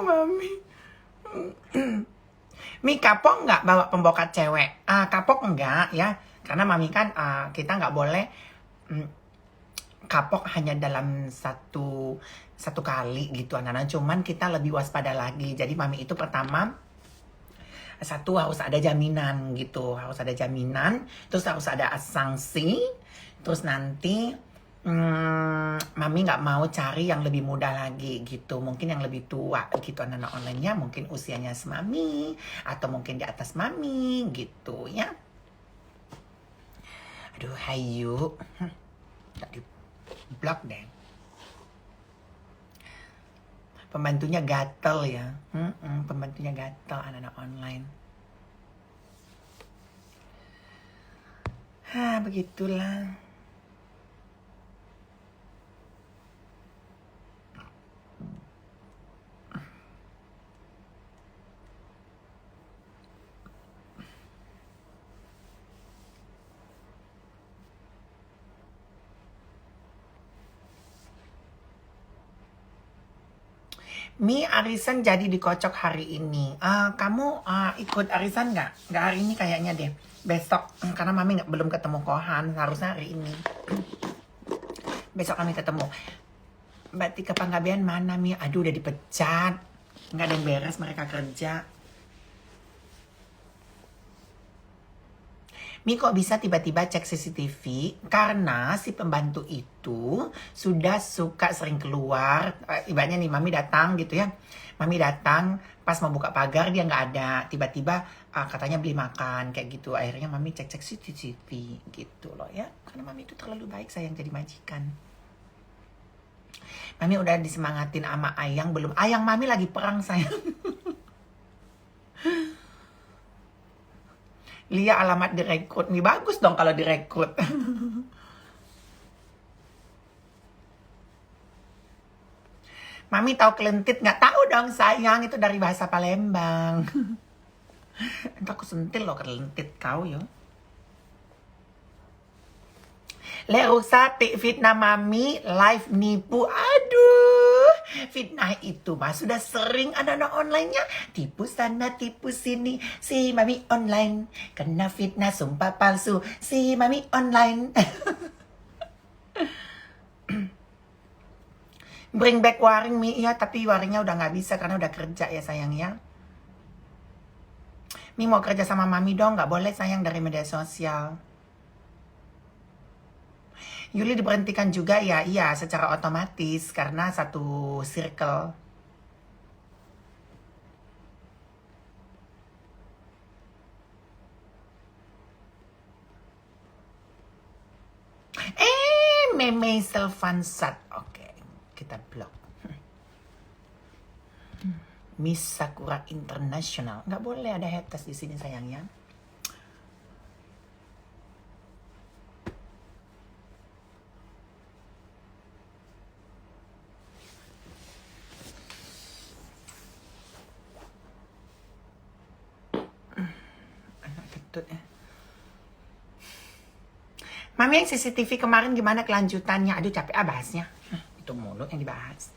Mami. Mi kapok nggak bawa pembokat cewek? Kapok enggak ya, karena Mami kan kita nggak boleh kapok hanya dalam satu kali gitu anak-anak. Cuman kita lebih waspada lagi. Jadi Mami itu pertama, satu harus ada jaminan gitu, harus ada jaminan, terus harus ada sanksi, terus nanti Mami nggak mau cari yang lebih muda lagi gitu, mungkin yang lebih tua gitu anak-anak online-nya, mungkin usianya semami atau mungkin di atas Mami gitu ya. Aduh, hayu, tak di blok deh. Pembantunya gatel ya, pembantunya gatel anak-anak online. Begitulah. Mi, arisan jadi dikocok hari ini. Kamu ikut arisan nggak? Nggak hari ini kayaknya deh. Besok, karena Mami belum ketemu Kohan. Harusnya hari ini. Besok kami ketemu. Mbak Tika Panggabean mana, Mi? Aduh, udah dipecat. Nggak ada yang beres mereka kerja. Mi kok bisa tiba-tiba cek CCTV? Karena si pembantu itu sudah suka sering keluar. Ibaratnya nih Mami datang gitu ya. Mami datang pas mau buka pagar dia nggak ada. Tiba-tiba katanya beli makan kayak gitu. Akhirnya Mami cek-cek CCTV gitu loh ya. Karena Mami itu terlalu baik sayang jadi majikan. Mami udah disemangatin sama Ayang belum? Ayang Mami lagi perang sayang. Lia alamat direkrut nih, bagus dong kalau direkrut. Mami tahu kelentit nggak? Tahu dong sayang, itu dari bahasa Palembang. Entar aku sentil loh kelentit kau yo. Le rusak fitnah Mami live nipu. Aduh, fitnah itu mah sudah sering anak-anak online-nya tipu sana tipu sini. Si Mami online kena fitnah sumpah palsu. Si Mami online. Bring back Waring Mi ya, tapi Waringnya udah nggak bisa karena udah kerja ya sayang ya. Mi mau kerja sama Mami dong, nggak boleh sayang dari media sosial. Yuli diberhentikan juga ya, iya secara otomatis karena satu circle. Meme Selvansat, oke kita blok. Miss Sakura International, nggak boleh ada haters di sini sayangnya. Mami yang CCTV kemarin gimana kelanjutannya? Aduh capek bahasnya. Itu mulu yang dibahas.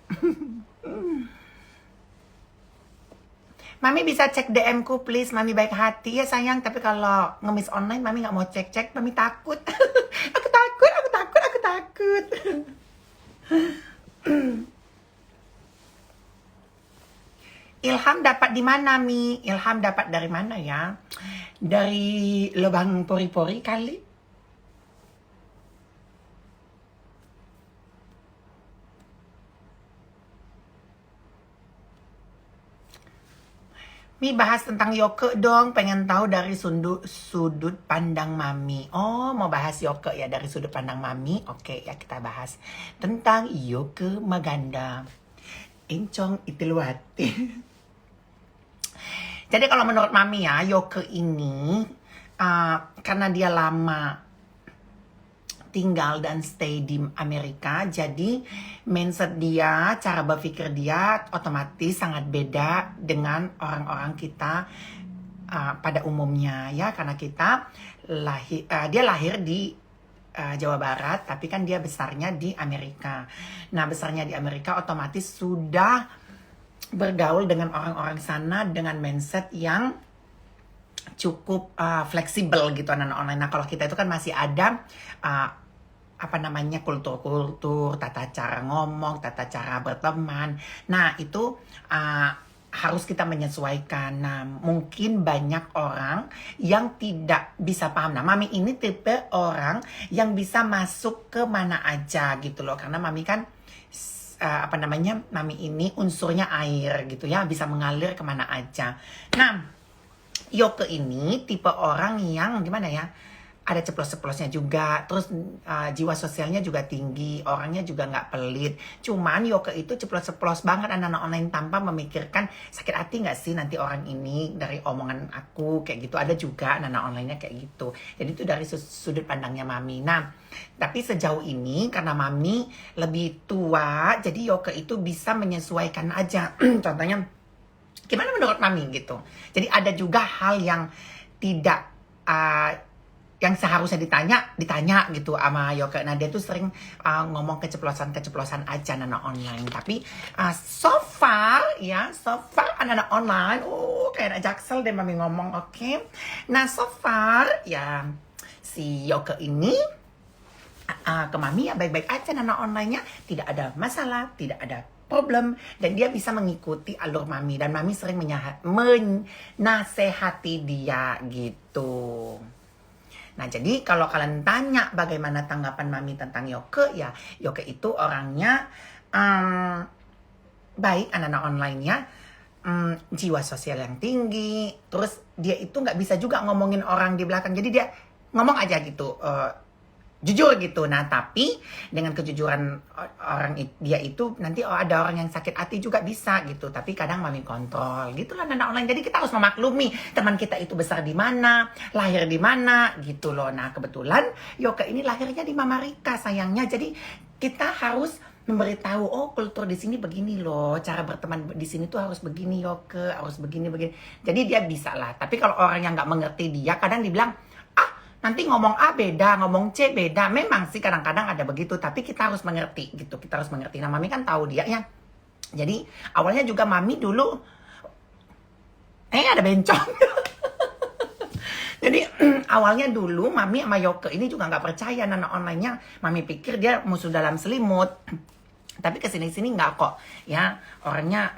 Mami bisa cek DM ku please, Mami baik hati ya sayang. Tapi kalau ngemis online Mami nggak mau cek-cek, Mami takut. Aku takut. Ilham dapat di mana Mi? Ilham dapat dari mana ya? Dari lubang pori-pori kali. Mi bahas tentang Yoke dong, pengen tahu dari sudut pandang Mami. Oh, mau bahas Yoke ya dari sudut pandang Mami. Oke, ya kita bahas tentang Yoke Maganda. Encong Itiluwati. Jadi kalau menurut Mami ya, Yoke ini karena dia lama tinggal dan stay di Amerika, jadi mindset dia, cara berpikir dia otomatis sangat beda dengan orang-orang kita pada umumnya ya, karena kita dia lahir di Jawa Barat, tapi kan dia besarnya di Amerika. Nah besarnya di Amerika otomatis sudah bergaul dengan orang-orang sana dengan mindset yang cukup fleksibel gitu anak-anak online. Nah, kalau kita itu kan masih ada uh, apa namanya kultur-kultur, tata cara ngomong, tata cara berteman. Nah, itu harus kita menyesuaikan. Nah, mungkin banyak orang yang tidak bisa paham. Nah, Mami ini tipe orang yang bisa masuk ke mana aja gitu loh. Karena Mami kan apa namanya, Mami ini unsurnya air gitu ya, bisa mengalir kemana aja. Nah, Yoke ini tipe orang yang gimana ya, ada ceplos-ceplosnya juga, terus jiwa sosialnya juga tinggi, orangnya juga nggak pelit. Cuman Yoke itu ceplos-ceplos banget anak-anak online tanpa memikirkan sakit hati nggak sih nanti orang ini dari omongan aku kayak gitu. Ada juga anak-anak online-nya kayak gitu. Jadi itu dari sudut pandangnya Mami. Nah, tapi sejauh ini karena Mami lebih tua, jadi Yoke itu bisa menyesuaikan aja. Contohnya, gimana menurut Mami gitu. Jadi ada juga hal yang tidak yang seharusnya ditanya gitu sama Yoke. Nah, dia tuh sering ngomong keceplosan aja anak online. Tapi so far anak online, kayak anak Jaksel deh Mami ngomong, oke. Nah, so far ya si Yoke ini ke Mami ya baik-baik aja anak online-nya, tidak ada masalah, tidak ada problem, dan dia bisa mengikuti alur Mami, dan Mami sering menasehati dia gitu. Nah, jadi kalau kalian tanya bagaimana tanggapan Mami tentang Yoke, ya Yoke itu orangnya baik anak-anak online-nya, jiwa sosial yang tinggi, terus dia itu nggak bisa juga ngomongin orang di belakang, jadi dia ngomong aja gitu, jujur gitu. Nah, tapi dengan kejujuran dia itu nanti ada orang yang sakit hati juga bisa gitu. Tapi kadang Mami kontrol gitu lah anak online. Jadi kita harus memaklumi teman kita itu besar di mana, lahir di mana gitu loh. Nah, kebetulan Yoke ini lahirnya di Mama Rika sayangnya. Jadi kita harus memberitahu, oh kultur di sini begini loh, cara berteman di sini tuh harus begini Yoke, harus begini. Jadi dia bisa lah. Tapi kalau orang yang nggak mengerti dia, kadang dibilang, nanti ngomong A beda, ngomong C beda. Memang sih kadang-kadang ada begitu, tapi kita harus mengerti gitu. Kita harus mengerti. Nah, Mami kan tahu dia ya. Jadi awalnya juga Mami dulu ada bencong. Jadi awalnya dulu Mami sama Yoke ini juga nggak percaya anak online-nya. Mami pikir dia musuh dalam selimut. Tapi kesini-sini nggak kok. Ya, orangnya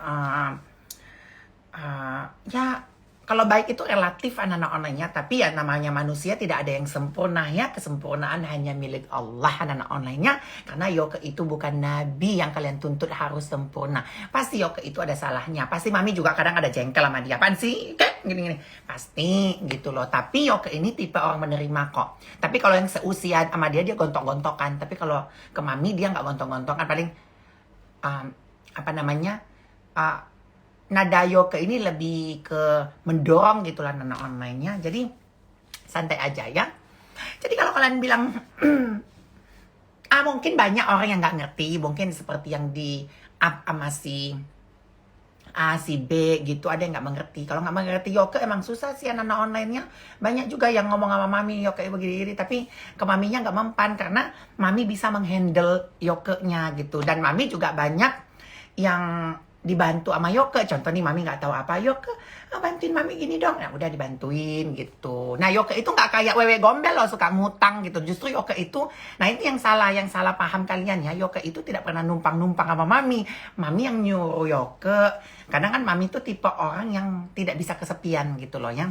ya kalau baik itu relatif anak-anak online-nya, tapi ya namanya manusia tidak ada yang sempurna ya. Kesempurnaan hanya milik Allah anak-anak online-nya. Karena Yoke itu bukan nabi yang kalian tuntut harus sempurna. Pasti Yoke itu ada salahnya. Pasti Mami juga kadang ada jengkel sama dia. Apaan sih? Kayak gini-gini. Pasti gitu loh. Tapi Yoke ini tipe orang menerima kok. Tapi kalau yang seusia sama dia gontok-gontokan. Tapi kalau ke Mami dia nggak gontok-gontokan. Paling apa namanya? Nada Yoke ini lebih ke mendorong gitulah anak online-nya. Jadi santai aja ya. Jadi kalau kalian bilang mungkin banyak orang yang nggak ngerti, mungkin seperti yang di sama si A, si B gitu, ada yang nggak mengerti. Kalau nggak mengerti Yoke emang susah sih anak-anak online-nya. Banyak juga yang ngomong sama Mami Yoke begini-gini, tapi ke Maminya nggak mempan karena Mami bisa menghandle Yoke-nya gitu. Dan Mami juga banyak yang dibantu sama Yoke. Contoh nih Mami nggak tahu apa, Yoke bantuin Mami gini dong. Nah, udah dibantuin gitu. Nah, Yoke itu nggak kayak wewe gombel loh suka ngutang gitu. Justru Yoke itu, nah itu yang salah paham kalian ya. Yoke itu tidak pernah numpang sama Mami. Mami yang nyuruh Yoke. Kadang kan Mami itu tipe orang yang tidak bisa kesepian gitu loh ya.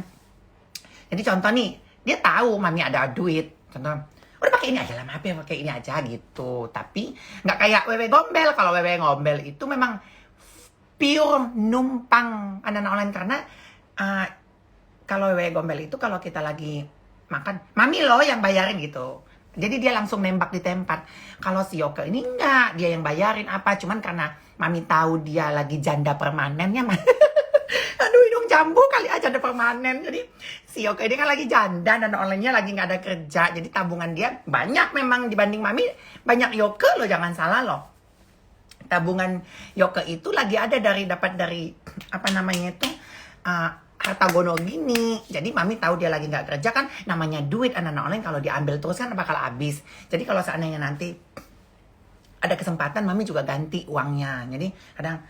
Jadi contoh nih, dia tahu Mami ada duit. Contoh, udah pakai ini aja lah, maaf ya pakai ini aja gitu. Tapi nggak kayak wewe gombel. Kalau wewe gombel itu memang pure numpang anak-anak online. Karena kalau wewe gombel itu kalau kita lagi makan, Mami loh yang bayarin gitu. Jadi dia langsung nembak di tempat. Kalau si Yoke ini enggak, dia yang bayarin apa. Cuman karena Mami tahu dia lagi janda permanennya. Aduh, hidung jambu kali aja janda permanen. Jadi si Yoke ini kan lagi janda dan online-nya lagi nggak ada kerja. Jadi tabungan dia banyak memang dibanding Mami. Banyak Yoke loh, jangan salah loh. Tabungan Yoke itu lagi ada dapat dari apa namanya itu harta gono gini. Jadi Mami tahu dia lagi nggak kerja kan, namanya duit anak-anak online kalau diambil terus kan bakal habis. Jadi kalau seandainya nanti ada kesempatan Mami juga ganti uangnya. Jadi kadang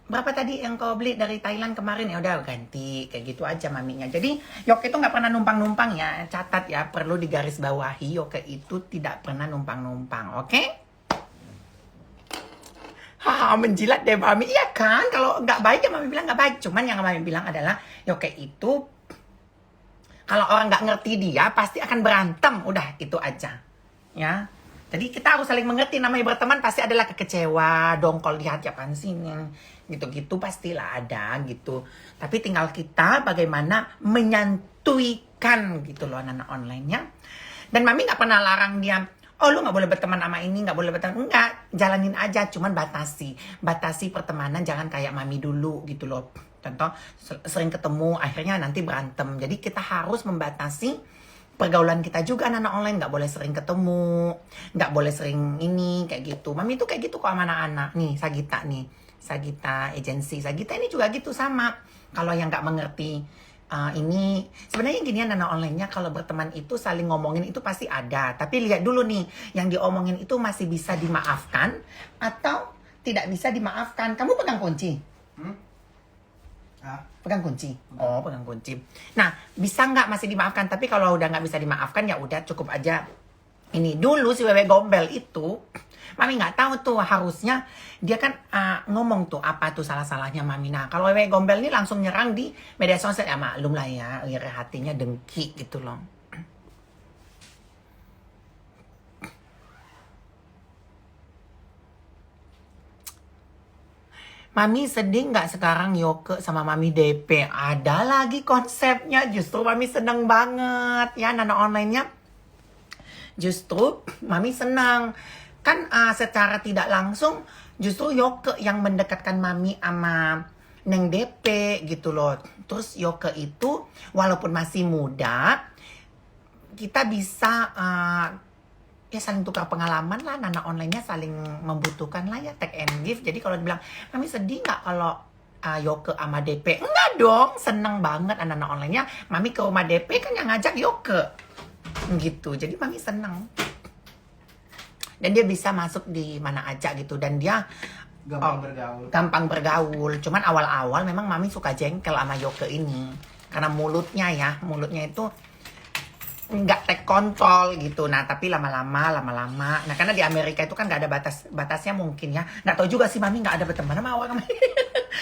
berapa tadi yang kau beli dari Thailand kemarin? Ya udah ganti kayak gitu aja maminya. Jadi Yoke itu nggak pernah numpang-numpang ya. Catat ya, perlu digarisbawahi. Yoke itu tidak pernah numpang-numpang, oke? Menjilat deh mami. Iya kan? Kalau nggak baik ya mami bilang nggak baik. Cuman yang mami bilang adalah Yoke itu kalau orang nggak ngerti dia pasti akan berantem. Udah itu aja, ya. Jadi kita harus saling mengerti, namanya berteman pasti adalah kekecewa, dongkol di hati apaan sih gitu-gitu pastilah ada gitu. Tapi tinggal kita bagaimana menyantuikan gitu loh anak-anak online-nya. Dan mami nggak pernah larang dia, oh lu nggak boleh berteman sama ini, nggak boleh berteman. Enggak, jalanin aja, cuman batasi pertemanan, jangan kayak mami dulu gitu loh. Contoh sering ketemu akhirnya nanti berantem. Jadi kita harus membatasi pergaulan kita juga anak-anak online, nggak boleh sering ketemu, nggak boleh sering ini kayak gitu. Mami tuh kayak gitu kok sama anak-anak nih, Sagita agency, Sagita ini juga gitu sama. Kalau yang nggak mengerti ini sebenarnya gini anak-anak online-nya kalau berteman itu saling ngomongin itu pasti ada. Tapi lihat dulu nih, yang diomongin itu masih bisa dimaafkan atau tidak bisa dimaafkan. Kamu pegang kunci? Pegang kunci. Oh, pegang kunci. Nah, bisa nggak masih dimaafkan? Tapi kalau udah nggak bisa dimaafkan ya udah cukup aja. Ini dulu si Wewe Gombel itu, mami nggak tahu tuh harusnya dia kan ngomong tuh apa tuh salah-salahnya mami. Nah, kalau Wewe Gombel ini langsung nyerang di media sosial ya maklum lah ya, iri hatinya dengki gitu loh. Mami sedih nggak sekarang Yoke sama Mami DP? Ada lagi konsepnya, justru Mami seneng banget ya anak online-nya. Justru Mami senang. Kan secara tidak langsung justru Yoke yang mendekatkan Mami sama Neng DP gitu loh. Terus Yoke itu walaupun masih muda, kita bisa ya saling tukar pengalaman lah, anak online-nya saling membutuhkan lah ya, take and give. Jadi kalau dibilang, Mami sedih nggak kalau Yoke sama DP? Enggak dong, seneng banget anak-anak online-nya. Mami ke rumah DP kan yang ngajak Yoke. Gitu, jadi Mami seneng. Dan dia bisa masuk di mana aja gitu. Dan dia gampang bergaul. Cuman awal-awal memang Mami suka jengkel sama Yoke ini. Karena mulutnya itu nggak take kontrol gitu. Nah tapi lama-lama nah karena di Amerika itu kan nggak ada batasnya mungkin ya, nggak tahu juga sih Mami nggak ada berteman sama orang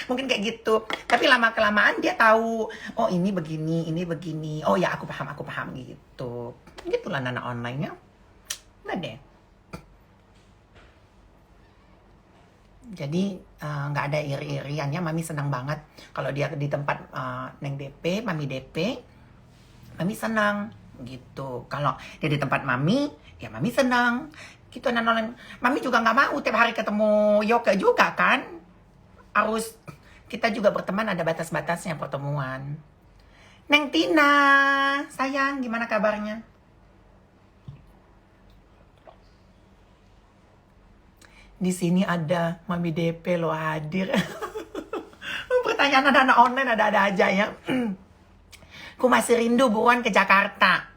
mungkin kayak gitu. Tapi lama kelamaan dia tahu, oh ini begini, oh ya aku paham gitu. Gitulah anak online-nya. Nah deh, jadi nggak ada iri-iriannya. Mami senang banget kalau dia di tempat Neng DP, Mami DP, Mami senang gitu. Kalau dia di tempat Mami, ya Mami senang. Gitu anak-anak. Mami juga nggak mau tiap hari ketemu Yoke juga kan. Harus kita juga berteman, ada batas-batasnya pertemuan. Neng Tina, sayang, gimana kabarnya? Di sini ada Mami DP lo hadir. Pertanyaan anak-anak online ada-ada aja ya. Ku masih rindu buruan ke Jakarta.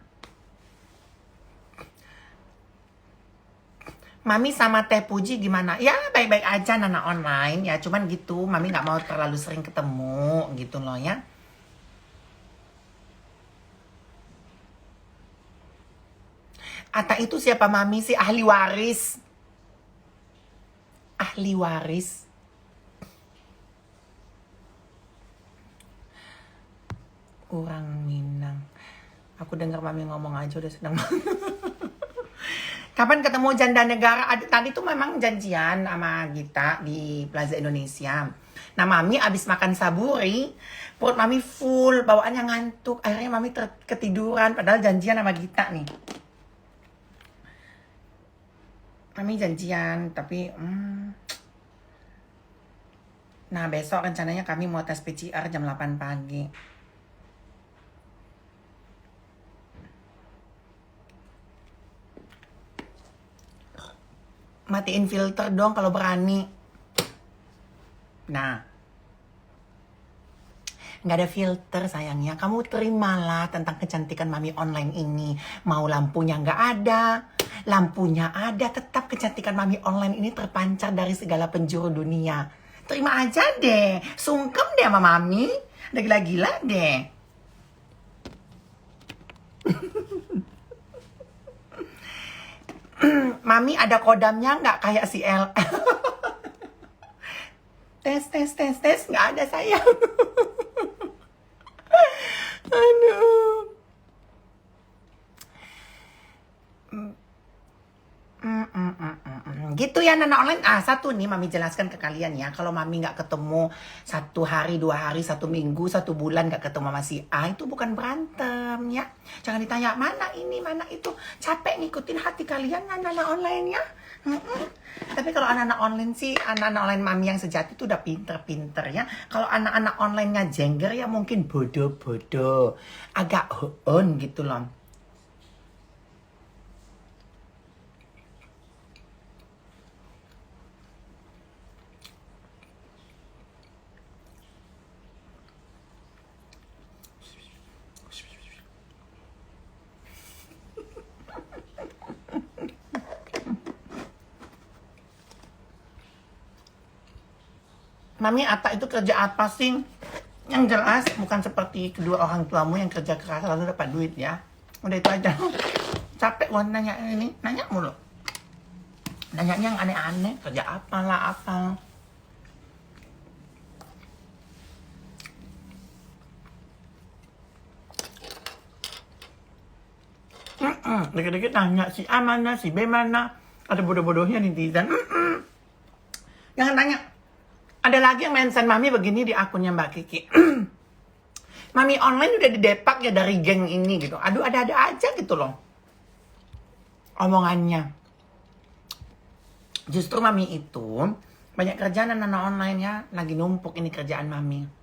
Mami sama Teh Puji gimana? Ya baik-baik aja anak online ya. Cuman gitu, Mami nggak mau terlalu sering ketemu gitu loh ya. Ata itu siapa Mami sih? Ahli waris. Ahli waris. Orang Minang. Aku dengar Mami ngomong aja udah senang banget. Kapan ketemu Janda Negara? Tadi tuh memang janjian sama Gita di Plaza Indonesia. Nah Mami abis makan saburi, perut Mami full, bawaannya ngantuk. Akhirnya Mami ketiduran, padahal janjian sama Gita nih. Mami janjian, tapi nah besok rencananya kami mau tes PCR jam 8 pagi. Matiin filter dong kalau berani. Nah, nggak ada filter sayangnya. Kamu terimalah tentang kecantikan Mami online ini. Mau lampunya nggak ada, lampunya ada, tetap kecantikan Mami online ini terpancar dari segala penjuru dunia. Terima aja deh. Sungkem deh sama Mami. Udah gila-gila deh. Mami ada kodamnya nggak kayak si El? tes. Nggak ada sayang. Aduh. Gitu ya Nana Online. Satu nih Mami jelaskan ke kalian ya. Kalau Mami nggak ketemu 1 hari, 2 hari, 1 minggu, 1 bulan nggak ketemu sama si A, itu bukan berantem ya. Jangan ditanya mana ini, mana itu. Capek ngikutin hati kalian Nana Online ya. Tapi kalau anak-anak online sih, anak-anak online Mami yang sejati itu udah pinter-pinter ya. Kalau anak-anak online-nya jengger ya mungkin bodoh-bodoh. Agak hoon gitu loh. Mami, Atta itu kerja apa sih? Yang jelas bukan seperti kedua orang tuamu yang kerja keras lalu dapat duit ya. Udah itu aja. Capek gua nanya ini, nanya mulu. Nanyanya yang aneh-aneh, kerja apa lah apa. Dikit-dikit nanya si A mana, si B mana. Ada bodoh-bodohnya netizen. Jangan tanya. Ada lagi yang mention Mami begini di akunnya Mbak Kiki. Mami online udah didepak ya dari geng ini gitu. Aduh, ada-ada aja gitu loh omongannya. Justru Mami itu banyak kerjaan anak-anak online ya. Lagi numpuk ini kerjaan Mami.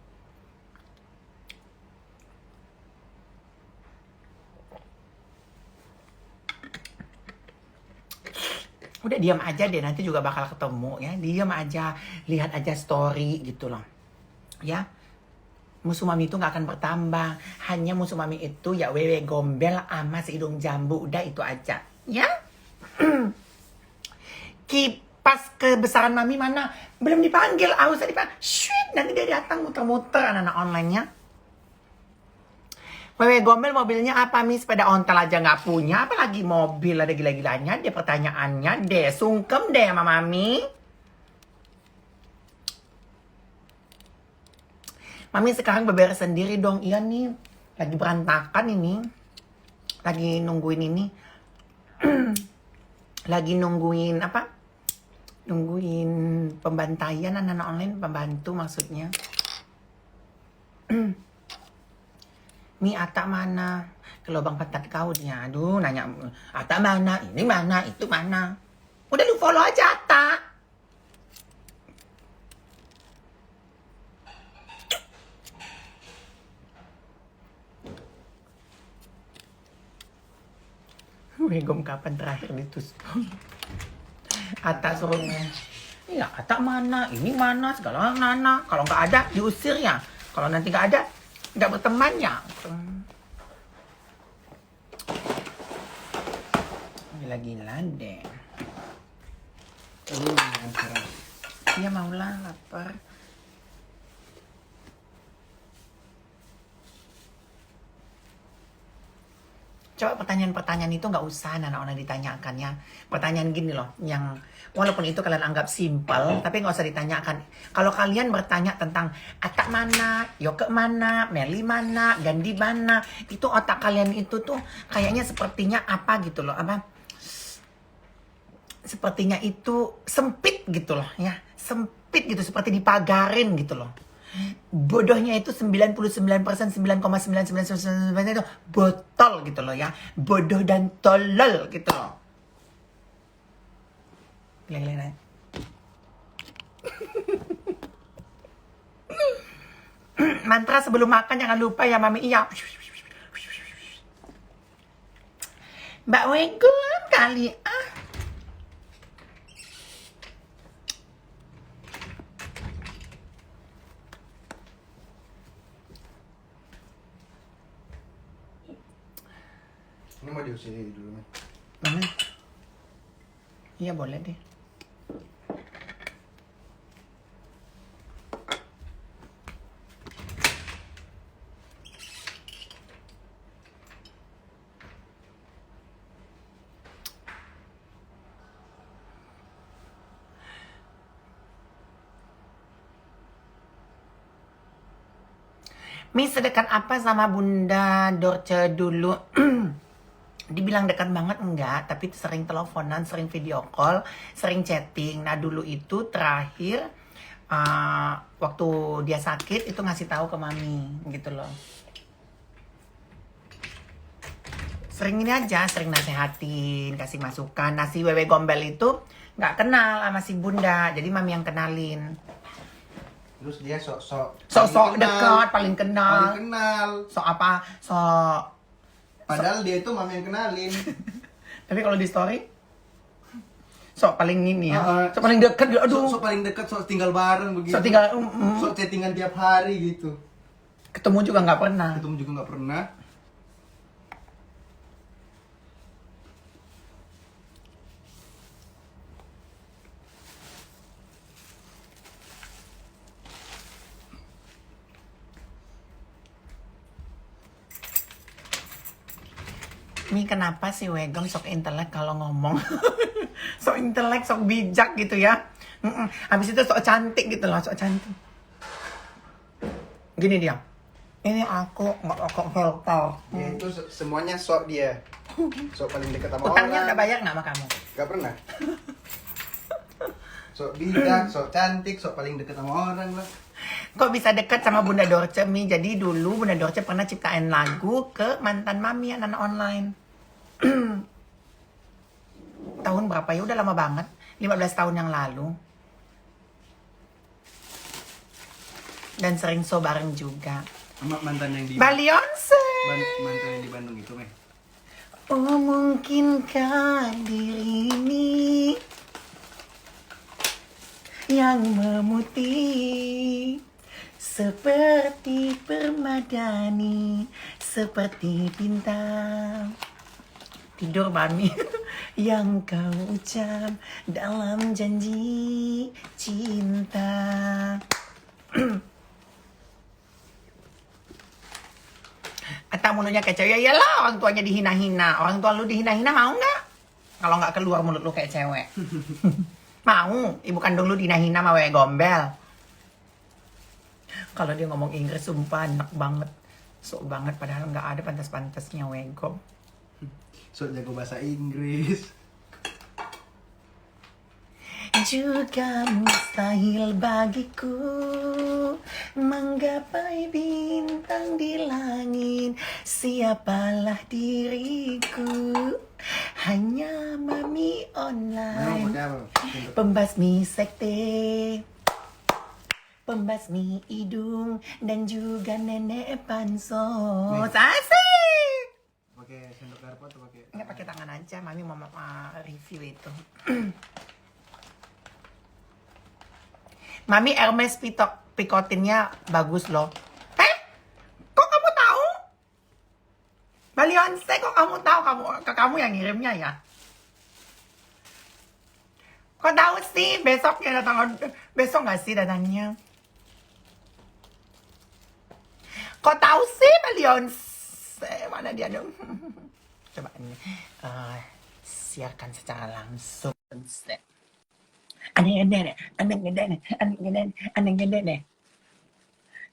Udah diam aja deh, nanti juga bakal ketemu ya. Diam aja, lihat aja story gitu loh. Ya. Musuh Mami itu gak akan bertambah. Hanya musuh Mami itu ya wewe gombel sama si hidung jambu. Udah itu aja. Ya. Kipas kebesaran Mami mana? Belum dipanggil. Usah dipanggil. Shit, nanti dia datang muter-muter anak-anak online-nya. Wewe gombel mobilnya apa Mi? Sepeda ontel aja nggak punya, apalagi mobil, ada gila-gilanya deh pertanyaannya deh. Sungkem deh sama Mami. Mami sekarang beberes sendiri dong. Iya nih, lagi berantakan ini. Lagi nungguin ini. Lagi nungguin apa? Nungguin pembantaian anak-anak online, pembantu maksudnya. Mi, Atta mana? Ke lubang pantat kau dia. Aduh, nanya Atta mana? Ini mana? Itu mana? Udah lu follow aja Atta. Begom kapan terakhir ditus? Atta suruh. Iya, Atta mana? Ini mana? Segala mana? Kalau nggak ada, diusir ya. Kalau nanti nggak ada, nggak berteman ya. Gila-gila deh. Iya maulah, lapar. Coba pertanyaan-pertanyaan itu nggak usah anak-anak ditanyakan ya. Pertanyaan gini loh, yang walaupun itu kalian anggap simpel, tapi nggak usah ditanyakan. Kalau kalian bertanya tentang Atta mana, Yoke mana, Meli mana, Gandhi mana, itu otak kalian itu tuh kayaknya sepertinya apa gitu loh, apa? Sepertinya itu sempit gitu loh ya, sempit gitu, seperti dipagarin gitu loh. Bodohnya itu 99%, 9,999% itu botol gitu loh ya. Bodoh dan tolol gitu loh. Gila-gila. Mantra sebelum makan jangan lupa ya Mami. Iya. Mbak Wego kali Ini mau diusir dulu nih. Mana? Iya boleh deh. Mi sedekat apa sama Bunda Dorce dulu? Dibilang dekat banget enggak, tapi sering teleponan, sering video call, sering chatting. Nah dulu itu terakhir waktu dia sakit itu ngasih tahu ke mami gitu loh. Sering ini aja, sering nasehatin, kasih masukan. Nah si Wewe Gombel itu nggak kenal sama si Bunda, jadi mami yang kenalin. Terus dia sok-sok Sok-sok paling dekat, paling kenal. paling kenal. Sok apa? Sok. Padahal dia itu mami yang kenalin. Tapi kalau di story, sok paling ini ya. Sok paling Sok, dekat, aduh. sok paling dekat, sok tinggal bareng begitu. Sok tinggal, Sok chattingan tiap hari gitu. ketemu juga nggak pernah. Ketemu juga nggak pernah. Ini kenapa sih Wegong sok intelek kalau ngomong? Sok intelek, sok bijak gitu ya. Habis itu sok cantik gitu loh, sok cantik. Gini dia. Ini aku nggak filter. Dia itu semuanya sok dia. Sok paling dekat sama Utangnya orang. udah bayar nggak sama kamu? Gak pernah. Sok bijak, sok cantik, sok paling dekat sama orang lah. Kok bisa dekat sama Bunda Dorce, Mi? Jadi dulu Bunda Dorce pernah ciptain lagu ke mantan mami anak online. Tahun berapa ya? Udah lama banget. 15 tahun yang lalu. Dan sering so bareng juga. Sama mantan yang di Balionse. mantan yang di Bandung itu, Meh. Oh mungkinkah diri ini yang memutih seperti permadani, seperti bintang tidur mami yang kau ucap dalam janji cinta. Atau mulutnya kayak cewek, ya iyalah orang tuanya dihina-hina. Orang tua lu dihina-hina mau nggak? Kalau nggak keluar mulut lu kayak cewek. Mau, ibu kandung lu dihina-hina sama Wewe Gombel. Kalau dia ngomong Inggris sumpah enak banget. Sok banget padahal nggak ada pantas-pantasnya Wego. Sok jago bahasa Inggris. Juga mustahil bagiku menggapai bintang di langit. Siapalah diriku, hanya mami online. Pembasmi sekte, pembasmi hidung, dan juga nenek pansos. Asik! Pakai sendok garpu atau pakai? Nggak pakai tangan aja, mami mau review itu. Mami Hermes picotinnya bagus loh. Kok kamu tahu? Balionse, kok kamu tahu? Kamu yang ngirimnya ya? Kok tahu sih besoknya datang? Besok nggak sih datangnya? Kok tahu sih Balionse? Mana dia dong? Coba ini siarkan secara langsung. Aneh nih.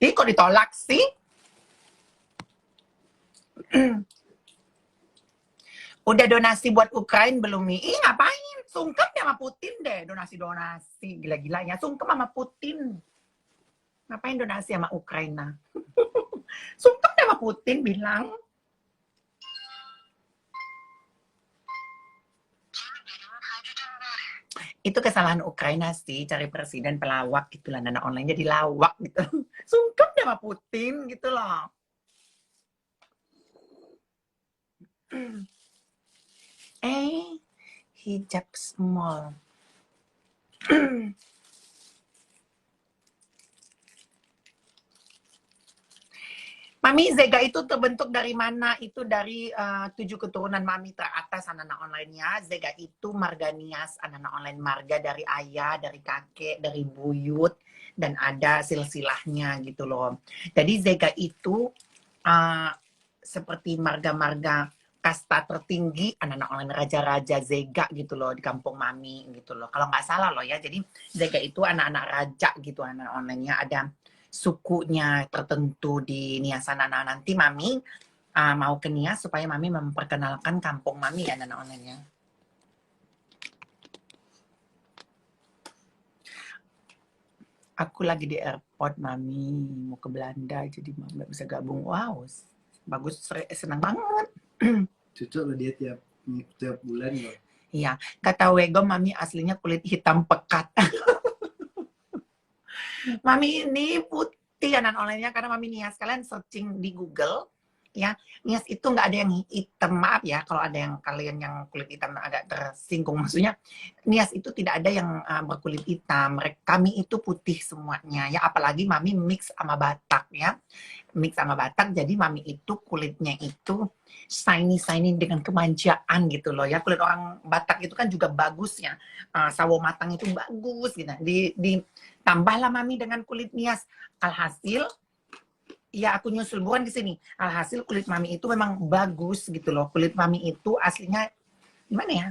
Ih, kok ditolak sih? Udah donasi buat Ukraina belum nih? Ih, ngapain? Sungkem ya sama Putin deh, donasi. Gila-gilanya, sungkem sama Putin. Ngapain donasi sama Ukraina? Sungkem deh sama Putin bilang. Itu kesalahan Ukraina sih, cari presiden pelawak gitulah, nana online jadi lawak gitu. Sungkem deh sama Putin gitu loh. Hijab small. Mami, Zega itu terbentuk dari mana? Itu dari 7 keturunan Mami teratas anak-anak online-nya. Zega itu marganias, anak-anak online marga dari ayah, dari kakek, dari buyut, dan ada silsilahnya gitu loh. Jadi Zega itu seperti marga-marga kasta tertinggi, anak-anak online raja-raja Zega gitu loh di kampung Mami gitu loh. Kalau nggak salah loh ya. Jadi Zega itu anak-anak raja gitu, anak online-nya ada sukunya tertentu di Nias sana. Nah, nanti Mami mau ke Nias supaya Mami memperkenalkan kampung Mami ya Nana Online ya. Aku lagi di airport Mami, mau ke Belanda jadi Mami nggak bisa gabung. Wow, bagus, senang banget. Cocok loh dia tiap bulan loh. Iya, kata Wego Mami aslinya kulit hitam pekat. Mami ini putih Nana Online-nya karena Mami Nias. Kalian searching di Google ya, Nias itu nggak ada yang hitam, maaf ya kalau ada yang kalian yang kulit hitam agak tersinggung, maksudnya Nias itu tidak ada yang berkulit hitam, kami itu putih semuanya ya, apalagi Mami mix sama Batak ya, mix sama Batak, jadi Mami itu kulitnya itu shiny dengan kemanjaan gitu loh ya, kulit orang Batak itu kan juga bagus ya, sawo matang itu bagus gitu, ditambahlah Mami dengan kulit Nias, alhasil ya aku nyusul bukan di sini. Alhasil kulit Mami itu memang bagus gitu loh. Kulit Mami itu aslinya gimana ya?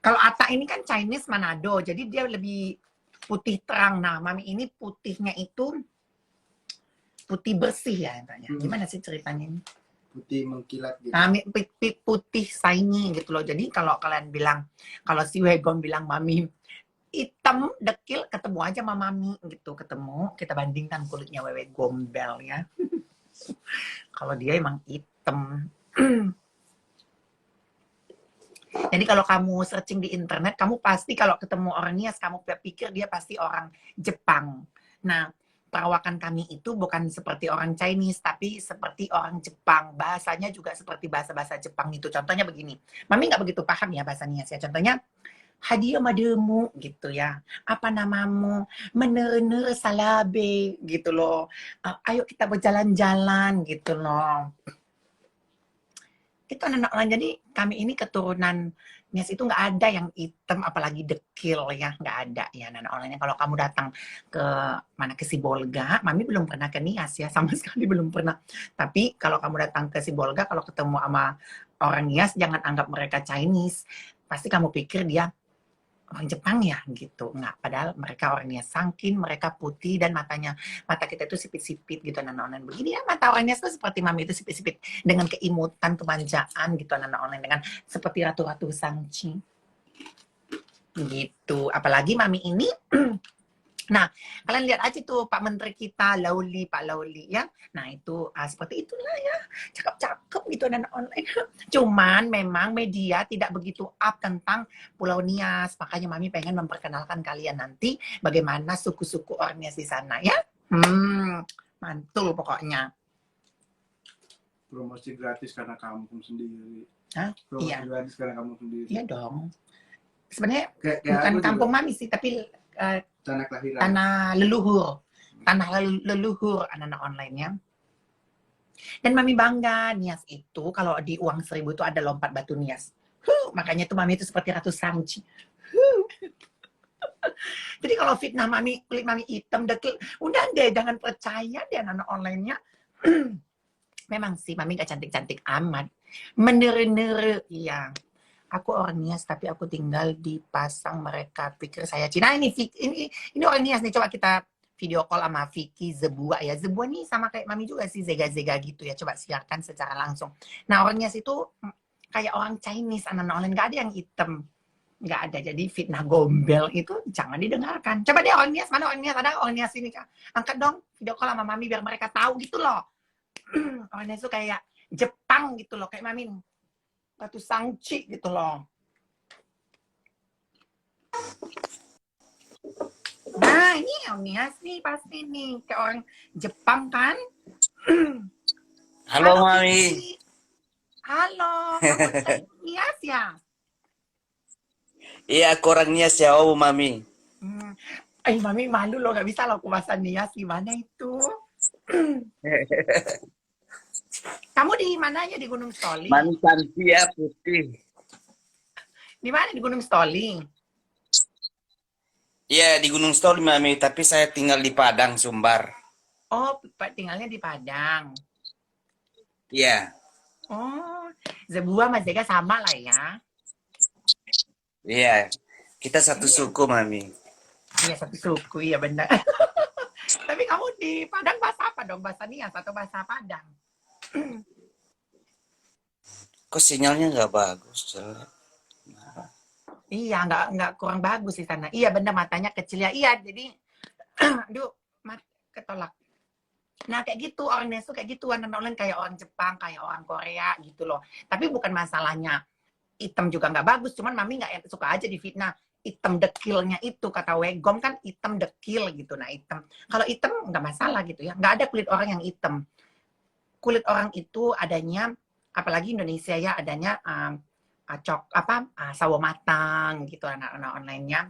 Kalau Ata ini kan Chinese Manado, jadi dia lebih putih terang. Nah, Mami ini putihnya itu putih bersih ya tanya. Gimana sih ceritanya ini? Putih mengkilat gitu. Nah, putih shiny gitu loh. Jadi kalau kalian bilang, kalau si Wegon bilang Mami hitam dekil, ketemu aja sama Mami gitu, ketemu kita bandingkan kulitnya Wewe Gombel ya. Kalau dia emang hitam. Jadi kalau kamu searching di internet, kamu pasti kalau ketemu orang Nias, kamu pikir dia pasti orang Jepang. Nah, perawakan kami itu bukan seperti orang Chinese, tapi seperti orang Jepang. Bahasanya juga seperti bahasa-bahasa Jepang itu. Contohnya begini, Mami nggak begitu paham ya bahasa Nias ya. Contohnya, hadiah mademu gitu ya, apa namamu, mener salabe gitu loh, ayo kita berjalan-jalan gitu loh, itu anak orang. Jadi kami ini keturunan Nias itu nggak ada yang hitam apalagi dekil ya, nggak ada ya anak orangnya. Kalau kamu datang ke mana, ke Sibolga, Mami belum pernah ke Nias ya, sama sekali belum pernah, tapi kalau kamu datang ke Sibolga, kalau ketemu sama orang Nias, jangan anggap mereka Chinese, pasti kamu pikir dia orang Jepang ya gitu, nggak, padahal mereka orangnya sangkin, mereka putih dan mata kita itu sipit-sipit gitu, anak-anak begini ya, mata orangnya itu seperti Mami itu sipit-sipit dengan keimutan, kemanjaan gitu, anak-anak dengan seperti ratu-ratu Sangchi gitu. Apalagi Mami ini nah, kalian lihat aja tuh Pak Menteri kita, Pak Lauli ya. Nah, itu seperti itulah ya. Cakep-cakep gitu dan online. Cuman memang media tidak begitu up tentang Pulau Nias. Makanya Mami pengen memperkenalkan kalian nanti bagaimana suku-suku orang Nias di sana ya. Mantul pokoknya. Promosi gratis karena kampung sendiri. Hah? Promosi Iya. gratis karena kampung sendiri. Iya dong. Sebenarnya bukan kampung Mami sih, tapi tanah kelahiran. Tanah leluhur anak-anak online-nya. Dan Mami bangga, Nias itu kalau di uang 1.000 itu ada lompat batu Nias. Makanya tuh Mami itu seperti Ratu Sangchi. Jadi kalau fitnah Mami, kulit Mami hitam, dekil, udah deh, jangan percaya deh anak-anak online-nya. Memang sih Mami gak cantik-cantik amat. Menere-nere, iya. Aku orang Nias, tapi aku tinggal di Pasang, mereka pikir saya Cina. Ini orang Nias nih, coba kita video call sama Vicky Zebua ya. Zebua nih sama kayak Mami juga sih, zega-zega gitu ya. Coba siarkan secara langsung. Nah, orang Nias itu kayak orang Chinese, anak-anak online, gak ada yang hitam. Gak ada, jadi fitnah gombel itu jangan didengarkan. Coba deh orang Nias, mana orang Nias? Ada orang Nias ini, Kak? Angkat dong video call sama Mami biar mereka tahu gitu loh. Orang Nias itu kayak Jepang gitu loh, kayak Mami. Ratu Sangchi gitu loh. Nah, ini orang Nias nih pasti nih. Kayak orang Jepang kan? Halo Mami. Kiki. Halo, kamu dari Nias ya? Iya, aku orang Nias ya, oh Mami. Mami malu loh, gak bisa loh aku bahasa Nias. Gimana itu? Kamu di mananya, di Gunung Stoli? Mantan dia putih. Di mana di Gunung Stoli? Iya, di Gunung Stoli Mami, tapi saya tinggal di Padang, Sumbar. Oh, tinggalnya di Padang. Iya. Oh, Zebua sama Zega sama lah ya. Iya, kita satu suku Mami. Iya, satu suku, iya benar. Tapi kamu di Padang bahasa apa dong? Bahasa Nias atau bahasa Padang? Kok sinyalnya nggak bagus, jelek. Iya, nggak kurang bagus di sana. Iya, bener matanya kecil ya. Iya, jadi aduh, ketolak. Nah, kayak gitu orang Indonesia kayak gitu, anak online kayak orang Jepang, kayak orang Korea gitu loh. Tapi bukan masalahnya hitam juga nggak bagus, cuman mami nggak suka aja di fitnah hitam dekilnya itu, kata Wegom kan hitam dekil gitu. Nah, hitam kalau hitam nggak masalah gitu ya, nggak ada kulit orang yang hitam. Kulit orang itu adanya, apalagi Indonesia ya, adanya sawo matang gitu, anak-anak online-nya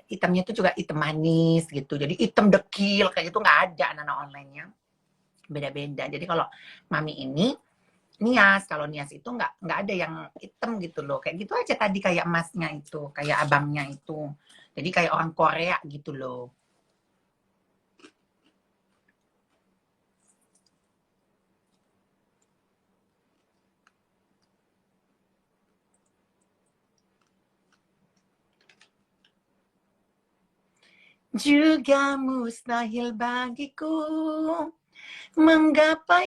hitamnya itu juga hitam manis gitu, jadi hitam dekil kayak gitu nggak ada anak-anak online-nya, beda-beda. Jadi kalau mami ini Nias, kalau Nias itu nggak ada yang hitam gitu loh, kayak gitu aja tadi kayak emasnya itu, kayak abangnya itu, jadi kayak orang Korea gitu loh. Juga mustahil bagiku menggapai